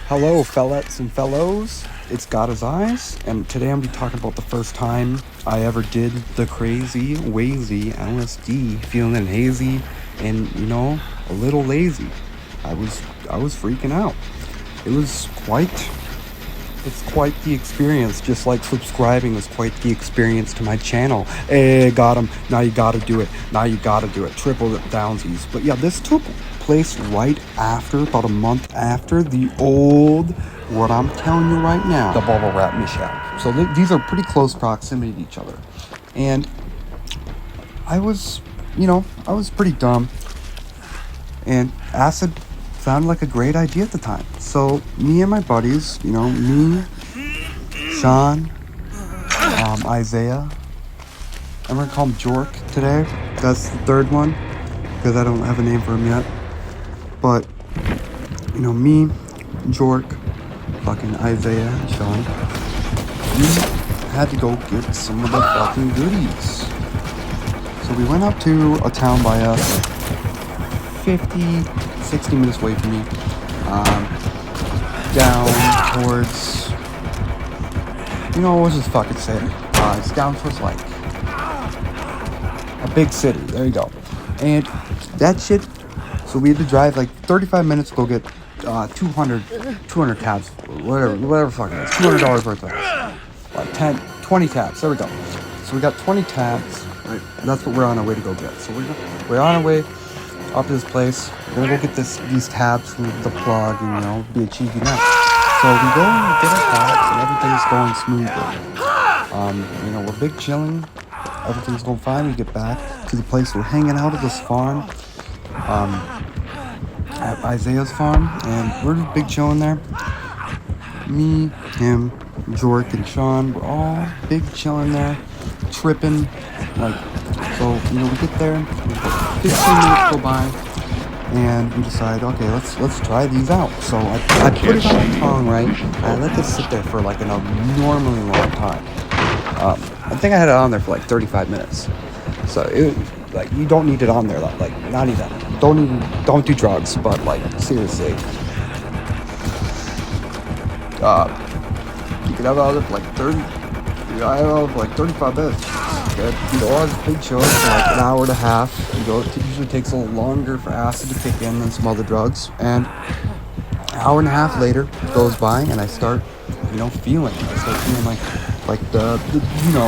Hello, fellettes and fellows. It's God as Eyes, and today I'm going to be talking about the first time I ever did the crazy, wazy LSD, feeling hazy and a little lazy. I was freaking out. It was it's quite the experience. Just like subscribing was quite the experience to my channel. Hey, got him. Now you gotta do it. Now you gotta do it. Triple the downsies. But yeah, this took place right after, about a month after the old, what I'm telling you right now, the bubble wrap mishap. So these are pretty close proximity to each other. And I was, I was pretty dumb. And acid sounded like a great idea at the time. So me and my buddies, me, Sean, Isaiah, I'm gonna call him Jork today. That's the third one because I don't have a name for him yet. But me, Jork, fucking Isaiah, and Sean, we had to go get some of the fucking goodies. So we went up to a town by us, 50, 60 minutes away from me, down towards, let's just fucking say it. It's down towards like a big city. There you go. And that shit, so we had to drive like 35 minutes to go get 200 tabs, whatever fucking it is, $200 worth of like 10, 20 tabs. There we go. So we got 20 tabs. Right, that's what we're on our way to go get. So we're on our way up to this place. We're gonna go get these tabs from the plug and be a cheeky nut. So we go and get our tabs and everything's going smoothly. We're big chilling. Everything's going fine. We get back to the place we're hanging out at this farm, at Isaiah's farm, and we're just big chilling there. Me, him, Jork, and Sean, we're all big chilling there, tripping. So we get there, 15 minutes go by, and we decide, okay, let's try these out. So I put it on my tongue, right? I let this sit there for like an abnormally long time. I think I had it on there for like 35 minutes. So you don't need it on there, not even. Don't do drugs, but seriously. You can have it on there for like 30. I have it on for like 35 minutes. Good. I was big show for like an hour and a half. It usually takes a little longer for acid to kick in than some other drugs. And an hour and a half later goes by, and I start, feeling. I start feeling like the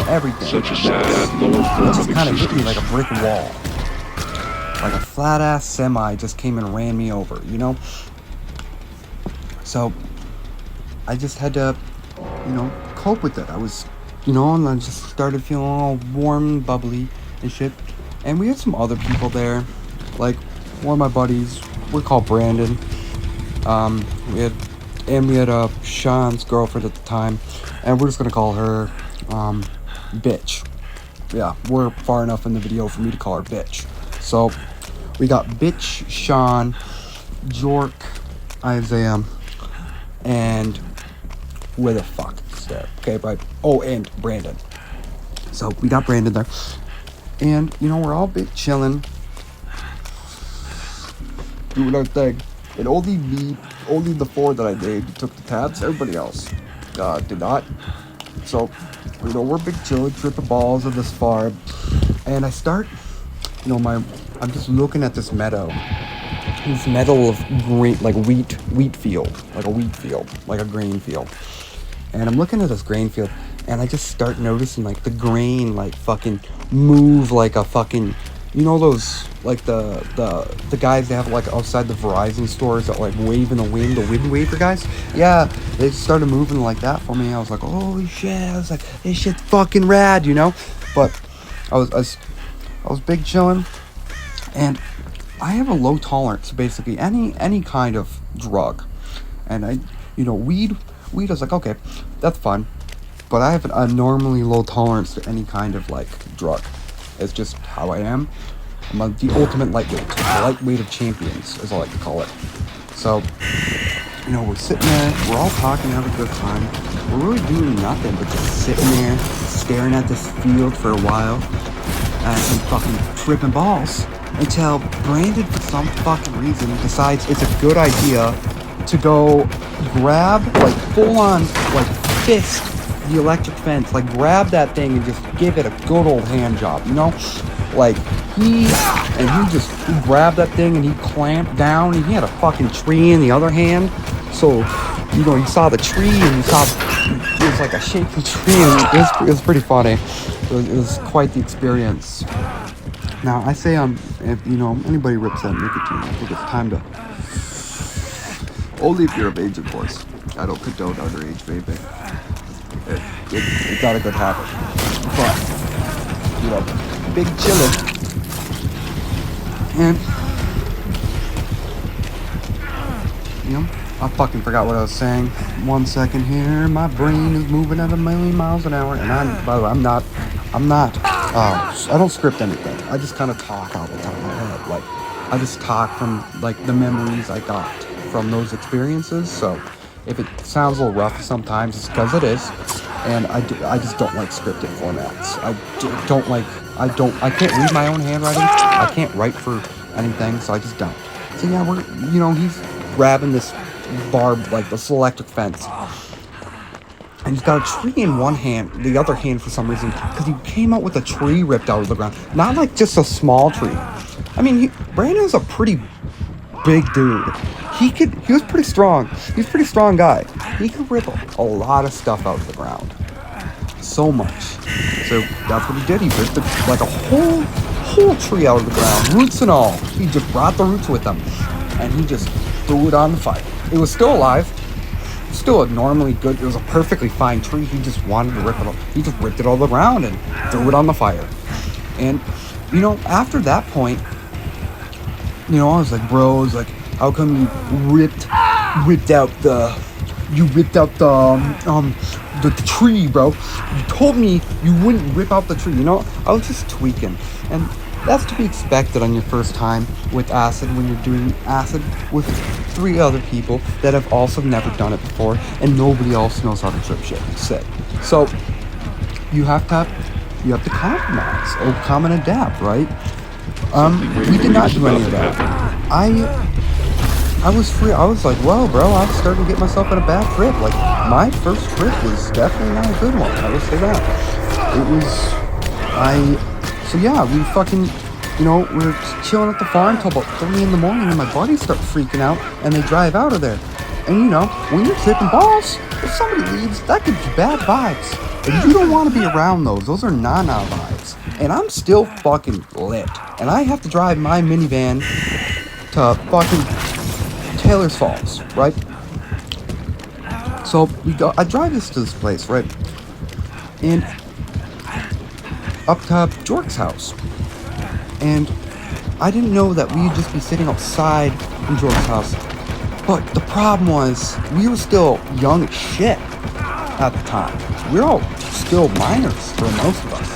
everything. Such a sad lower form It just of kind of hit me existence. like a brick wall. Like a flat ass semi just came and ran me over, So I just had to, cope with it. I was, and I just started feeling all warm and bubbly and shit. And we had some other people there, like one of my buddies, we're called Brandon. We had Sean's girlfriend at the time, and we're just gonna call her bitch. Yeah, we're far enough in the video for me to call her bitch. So we got bitch, Sean, Jork, Isaiah, and where the fuck is there? Okay, right. Oh, and Brandon. So we got Brandon there, and we're all bit chilling, doing our thing. And only the four that I named took the tabs. Everybody else did not. So we're big chilling, tripping balls in this farm, and I start, I'm just looking at this meadow of green, like wheat field, like a wheat field, like a grain field. And I'm looking at this grain field, and I just start noticing the grain fucking move like a fucking, those the guys that have outside the Verizon stores that wave in the wind waver guys. Yeah, they started moving like that for me. I was like, holy shit! I was like, this shit's fucking rad, But I was big chilling, and I have a low tolerance to basically any kind of drug, and weed I was like, okay, that's fine, but I have an abnormally low tolerance to any kind of drug. It's just how I am. I'm the ultimate lightweight, the lightweight of champions, as I like to call it. So, we're sitting there, we're all talking, having a good time. We're really doing nothing but just sitting there, staring at this field for a while, and fucking tripping balls, until Brandon, for some fucking reason, decides it's a good idea to go grab, like, full on, like, fist the electric fence, like, grab that thing and just give it a good old hand job, you know? Like, he grabbed that thing and he clamped down, and he had a fucking tree in the other hand, so, you know, he saw the tree, and he saw, it was like a shaky tree, and it was pretty funny. It was quite the experience. Now, I say, if, you know, anybody rips that nicotine, I think it's time to, only if you're of age, of course. I don't condone underage vaping. It's not a good habit. But, you know, big chillin'. And, you know, I fucking forgot what I was saying. 1 second here. My brain is moving at 1,000,000 miles an hour. And by the way, I don't script anything. I just kind of talk out the top of my head. Like, I just talk from, like, the memories I got from those experiences. So, if it sounds a little rough sometimes, it's because it is. And I just don't like scripted formats. I can't read my own handwriting. I can't write for anything, so I just don't. So yeah, he's grabbing this barb, like this electric fence. And he's got a tree in one hand, the other hand for some reason, because he came out with a tree ripped out of the ground. Not like just a small tree. I mean, Brandon's a pretty big dude. He was pretty strong. He's a pretty strong guy. He could rip a lot of stuff out of the ground. So much. So that's what he did. He ripped like a whole tree out of the ground, roots and all. He just brought the roots with him, and he just threw it on the fire. It was still alive. Still a normally good, it was a perfectly fine tree. He just wanted to rip it up. He just ripped it all around and threw it on the fire. And, you know, after that point, you know, I was like, bro, it's like, how come you ripped out the tree, bro? You told me you wouldn't rip out the tree, you know? I was just tweaking. And that's to be expected on your first time with acid, when you're doing acid with 3 other people that have also never done it before, and nobody else knows how to trip shit. So you have to compromise or come and adapt, right? We did not do any of that. I was free. I was like, well, bro, I'm starting to get myself in a bad trip. Like, my first trip was definitely not a good one. I will say that. So yeah, we fucking, you know, we're chilling at the farm till about 3 in the morning, and my buddies start freaking out, and they drive out of there. And you know, when you're tripping balls, if somebody leaves, that gives you bad vibes. And you don't want to be around those. Those are na-na vibes. And I'm still fucking lit. And I have to drive my minivan to fucking Taylor's Falls, right? So I drive this to this place, right? And up to Jork's house. And I didn't know that we'd just be sitting outside in Jork's house. But the problem was, we were still young as shit at the time. We were all still minors for most of us.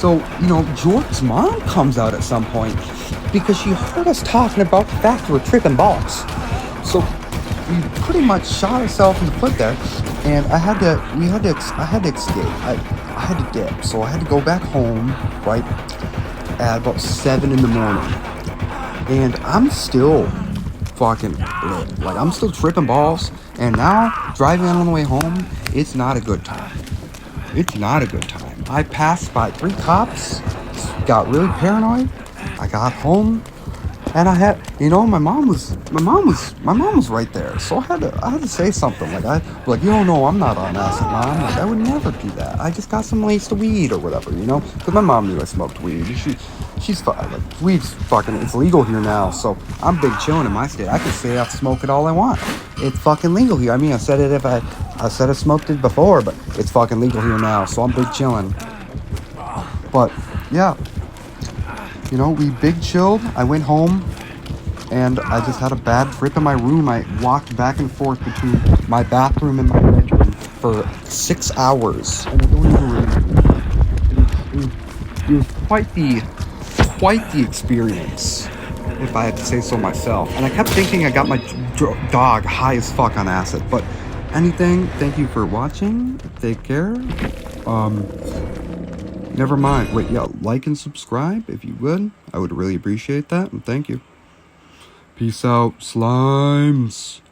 So, you know, Jork's mom comes out at some point because she heard us talking about the fact we were tripping balls. So we pretty much shot ourselves in the foot there, and I had to escape. I had to dip, so I had to go back home, right, at about 7 in the morning. And I'm still fucking lit. Like, I'm still tripping balls, and now, driving on the way home, it's not a good time. It's not a good time. I passed by 3 cops, got really paranoid. I got home, and I had, you know, my mom was right there. So I had to say something. Like, you don't know, I'm not on acid, Mom. Like, I would never do that. I just got some laced weed or whatever, you know? Because my mom knew I smoked weed. She's fine. Like, weed's fucking, it's legal here now. So I'm big chilling in my state. I can say I smoke it all I want. It's fucking legal here. I mean, I said I smoked it before, but it's fucking legal here now. So I'm big chilling. But yeah. You know, we big chilled. I went home, and I just had a bad trip in my room. I walked back and forth between my bathroom and my bedroom for 6 hours. And I don't even remember. It was quite the experience, if I had to say so myself. And I kept thinking I got my dog high as fuck on acid. But anything, thank you for watching. Take care. Never mind. Wait, yeah, like and subscribe if you would. I would really appreciate that, and thank you. Peace out, slimes.